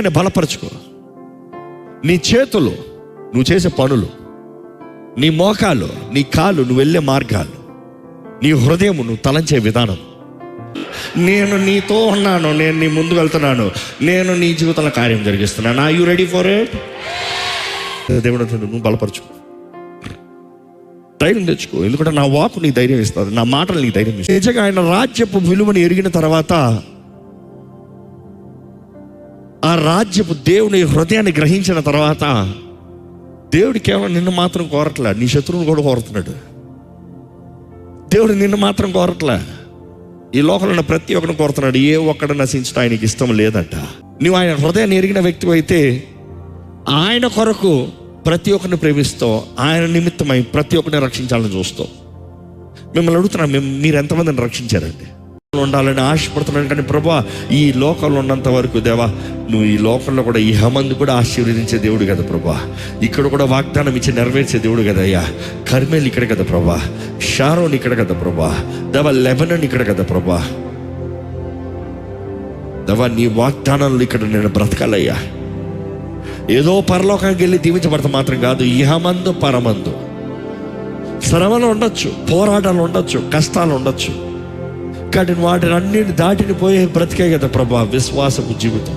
హృదయాన్ని బలపరచుకో. నీ చేతులు, నువ్వు చేసే పనులు, నీ మోకాలు, నీ కాలు, నువ్వు వెళ్ళే మార్గాలు, నీ హృదయం, నువ్వు తలంచే విధానం. నేను నీతో ఉన్నాను, నేను నీ ముందు వెళ్తున్నాను, నేను నీ జీవితంలో కార్యం జరిగిస్తున్నాను. Are you ready for it? దేవుడు అంటాడు, నువ్వు బలపరచుకో, ధైర్యం తెచ్చుకో. ఎందుకంటే నా వాకు నీకు ధైర్యం ఇస్తుంది, నా మాటలు నీకు ధైర్యం ఇస్తుంది. నిజంగా ఆయన రాజ్యపు విలువని ఎరిగిన తర్వాత, ఆ రాజ్యపు దేవుని హృదయాన్ని గ్రహించిన తర్వాత, దేవుడు కేవలం నిన్ను మాత్రం కోరట్లే, నీ శత్రువుని కూడా కోరుతున్నాడు. దేవుడు నిన్ను మాత్రం కోరట్లే, ఈ లోకంలో ఉన్న ప్రతి ఒక్కరిని కోరుతున్నాడు. ఏ ఒక్కడు నశించడం ఆయనకి ఇష్టం లేదంట. నువ్వు ఆయన హృదయాన్ని ఎరిగిన వ్యక్తి అయితే ఆయన కొరకు ప్రతి ఒక్కరిని ప్రేమిస్తావు, ఆయన నిమిత్తమై ప్రతి ఒక్కరిని రక్షించాలని చూస్తావు. మిమ్మల్ని అడుగుతున్నా, మీరు ఎంతమందిని రక్షించారండి? ఉండాలని ఆశపడుతున్నాను. కానీ ప్రభా, ఈ లోకంలో ఉన్నంత వరకు దేవా, నువ్వు ఈ లోకంలో కూడా ఈ హమందు కూడా ఆశీర్వదించే దేవుడు కదా ప్రభా, ఇక్కడ కూడా వాగ్దానం ఇచ్చి నెరవేర్చే దేవుడు కదా అయ్యా. కర్మేల్ ఇక్కడ కదా ప్రభా, షారోన్ ఇక్కడ కదా ప్రభా, దేవా లెబనన్ ఇక్కడ కదా ప్రభా, దేవా నీ వాగ్దానాలు ఇక్కడ నేను బ్రతకాలయ్యా. ఏదో పరలోకానికి వెళ్ళి దీవించబడతా మాత్రం కాదు, ఇహమందు పరమందు శ్రమలు ఉండొచ్చు, పోరాటాలు ఉండొచ్చు, కష్టాలు ఉండొచ్చు, కానీ వాటిని అన్నింటిని దాటిని పోయే బ్రతికే కదా ప్రభా విశ్వాసపు జీవితం.